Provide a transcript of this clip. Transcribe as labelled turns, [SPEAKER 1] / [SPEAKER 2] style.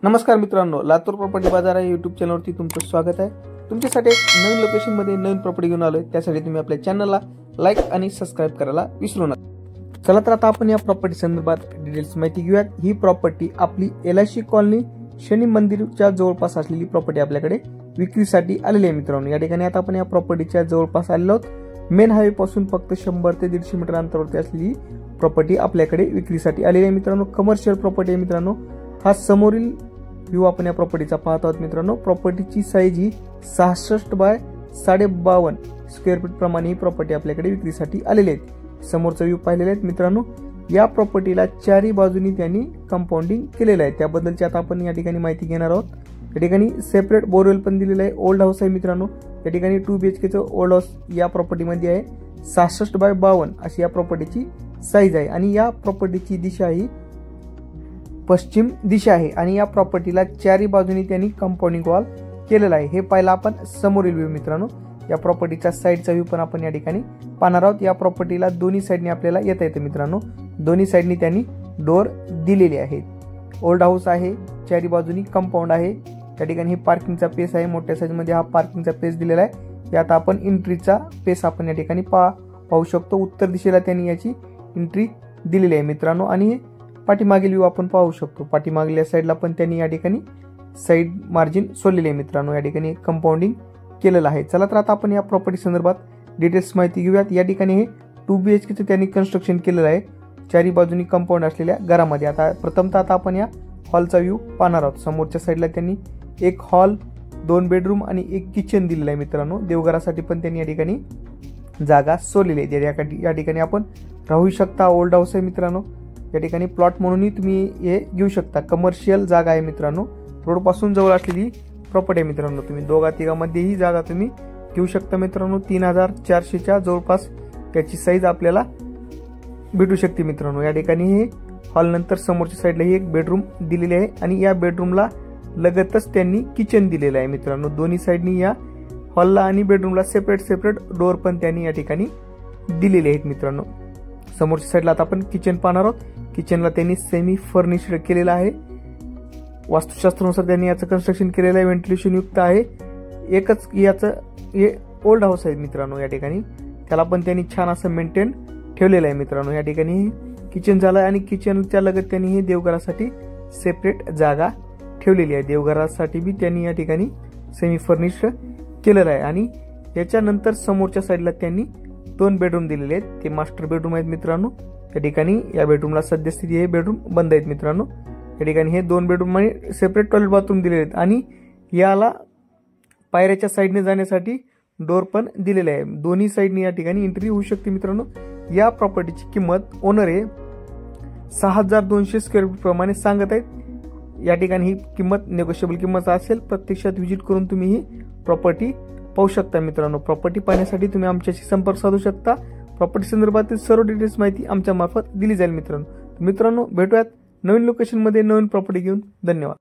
[SPEAKER 1] नमस्कार मित्रांनो, लातूर प्रॉपर्टी बाजार या यूट्यूब चॅनलवरती तुमचं स्वागत आहे। तुमच्यासाठी एक नवीन लोकेशनमध्ये नवीन प्रॉपर्टी घेऊन आलोय। त्यासाठी तुम्ही आपल्या चॅनलला लाईक आणि सबस्क्राइब करायला विसरू नका। चला तर आता आपण या प्रॉपर्टी संदर्भात डिटेल्स माहिती घेऊयात। ही प्रॉपर्टी आपली LIC कॉलनी शनी मंदिरच्या जवळपास असलेली प्रॉपर्टी आपल्याकडे विक्रीसाठी आलेली आहे मित्रांनो। या ठिकाणी आता आपण या प्रॉपर्टीच्या जवळपास आलेलो आहोत। मेन हायवे पासून फक्त 100 ते 150 मीटर अंतरावरती असलेली प्रॉपर्टी आपल्याकडे विक्रीसाठी आलेली आहे मित्रांनो। कमर्शियल प्रॉपर्टी आहे मित्रांनो। हा समोरील व्ह्यू आपण या प्रॉपर्टीचा पाहत आहोत मित्रांनो। प्रॉपर्टीची साईज ही 66 बाय 52.5 स्क्वेअर फीट प्रमाणे ही प्रॉपर्टी आपल्याकडे विक्रीसाठी आलेली आहे। समोरचा व्ह्यू पाहिलेला आहे मित्रांनो। या प्रॉपर्टीला चारही बाजूनी त्यांनी कंपाऊंडिंग केलेलं आहे, त्याबद्दलची आता आपण या ठिकाणी माहिती घेणार आहोत। या ठिकाणी सेपरेट बोरवेल पण दिलेला आहे। ओल्ड हाऊस आहे मित्रांनो। या ठिकाणी 2 BHK चं ओल्ड हाऊस या प्रॉपर्टीमध्ये आहे। 66 बाय 52 अशी या प्रॉपर्टीची साईज आहे आणि या प्रॉपर्टीची दिशा ही पश्चिम दिशा आहे आणि या प्रॉपर्टीला चारही बाजूनी त्यांनी कंपाऊंडिंग वॉल केलेला आहे। हे पाहिलं आपण समोरील व्ह्यू मित्रांनो। या प्रॉपर्टीचा साईडचा व्ह्यू पण आपण या ठिकाणी पाहणार आहोत। या प्रॉपर्टीला दोन्ही साईडनी आपल्याला येता येतं मित्रांनो। दोन्ही साईडनी त्यांनी डोर दिलेले आहेत। ओल्ड हाऊस आहे, चारही बाजूनी कंपाऊंड आहे। त्या ठिकाणी हे पार्किंगचा पेस आहे। मोठ्या साईज मध्ये हा पार्किंगचा पेस दिलेला आहे। यात आपण एंट्रीचा पेस आपण या ठिकाणी पाहू शकतो। उत्तर दिशेला त्यांनी याची एंट्री दिलेली आहे मित्रांनो आणि पाठीमागील व्ह्यू आपण पाहू शकतो। पाठीमागल्या साईडला पण त्यांनी या ठिकाणी साईड मार्जिन सोडलेले आहे मित्रांनो। या ठिकाणी कंपाऊंडिंग केलेलं आहे। चला तर आता आपण या प्रॉपर्टी संदर्भात डिटेल्स माहिती घेऊयात। या ठिकाणी हे 2 BHK चं त्यांनी कन्स्ट्रक्शन केलेलं आहे, चारही बाजूनी कंपाऊंड असलेल्या घरामध्ये। आता प्रथमतः आता आपण या हॉलचा व्ह्यू पाहणार आहोत। समोरच्या साईडला त्यांनी एक हॉल, 2 बेडरूम आणि एक किचन दिलेलं आहे मित्रांनो। देवघरासाठी पण त्यांनी या ठिकाणी जागा सोडलेली आहे। या ठिकाणी आपण राहू शकता। ओल्ड हाऊस आहे मित्रांनो। या ठिकाणी प्लॉट म्हणूनही तुम्ही हे घेऊ शकता। कमर्शियल जागा आहे मित्रांनो। रोड पासून जवळ असलेली प्रॉपर्टी आहे मित्रांनो। तुम्ही दोघा तिघांमध्ये ही जागा तुम्ही घेऊ शकता मित्रांनो। 3400 च्या जवळपास त्याची साईज आपल्याला भेटू शकते मित्रांनो। या ठिकाणी हे हॉल नंतर समोरच्या साईडला ही एक बेडरूम दिलेली आहे आणि या बेडरूमला लगतच त्यांनी किचन दिलेलं आहे मित्रांनो। दोन्ही साईडनी या हॉलला आणि बेडरूमला सेपरेट डोर पण त्यांनी या ठिकाणी दिलेले आहेत मित्रांनो। समोरच्या साईडला आता आपण किचन पाहणार आहोत। किचनला त्यांनी सेमी फर्निश्ड केलेलं आहे। वास्तुशास्त्रानुसार त्यांनी याचं कन्स्ट्रक्शन केलेलं आहे। व्हेंटिलेशन युक्त आहे। एकच याचं हे ओल्ड हाऊस आहे मित्रांनो। या ठिकाणी त्याला पण त्यांनी छान असं मेंटेन ठेवलेलं आहे मित्रांनो। या ठिकाणी किचन झालं आणि किचनच्या लगत त्यांनी हे देवघरासाठी सेपरेट जागा ठेवलेली आहे। देवघरासाठी बी त्यांनी या ठिकाणी सेमी फर्निश्ड केलेलं आहे आणि याच्यानंतर समोरच्या साईडला त्यांनी 2 बेडरूम दिलेले आहेत। ते मास्टर बेडरूम आहेत मित्रांनो। या ठिकाणी या बेडरूमला सद्यस्थिती हे बेडरूम बंद आहेत मित्रांनो। या ठिकाणी हे 2 बेडरूम आणि सेपरेट टॉयलेट बाथरूम दिलेले आहेत आणि याला पायऱ्याच्या साईडने जाण्यासाठी डोर पण दिलेले आहे। दोन्ही साईडने या ठिकाणी एंट्री होऊ शकते मित्रांनो। या प्रॉपर्टीची किंमत ओनर हे 6200 स्क्वेअर फीट प्रमाणे सांगत आहेत। या ठिकाणी ही किंमत नेगोशिएबल किंमत असेल। प्रत्यक्षात व्हिजिट करून तुम्ही ही प्रॉपर्टी पाहू शकता मित्रांनो। प्रॉपर्टी पाहण्यासाठी तुम्ही आमच्याशी संपर्क साधू शकता। प्रॉपर्टी संदर्भातील सर्व डिटेल्स माहिती आमच्या मार्फत दिली जाईल मित्रांनो। भेटूयात नवीन लोकेशनमध्ये नवीन प्रॉपर्टी घेऊन। धन्यवाद।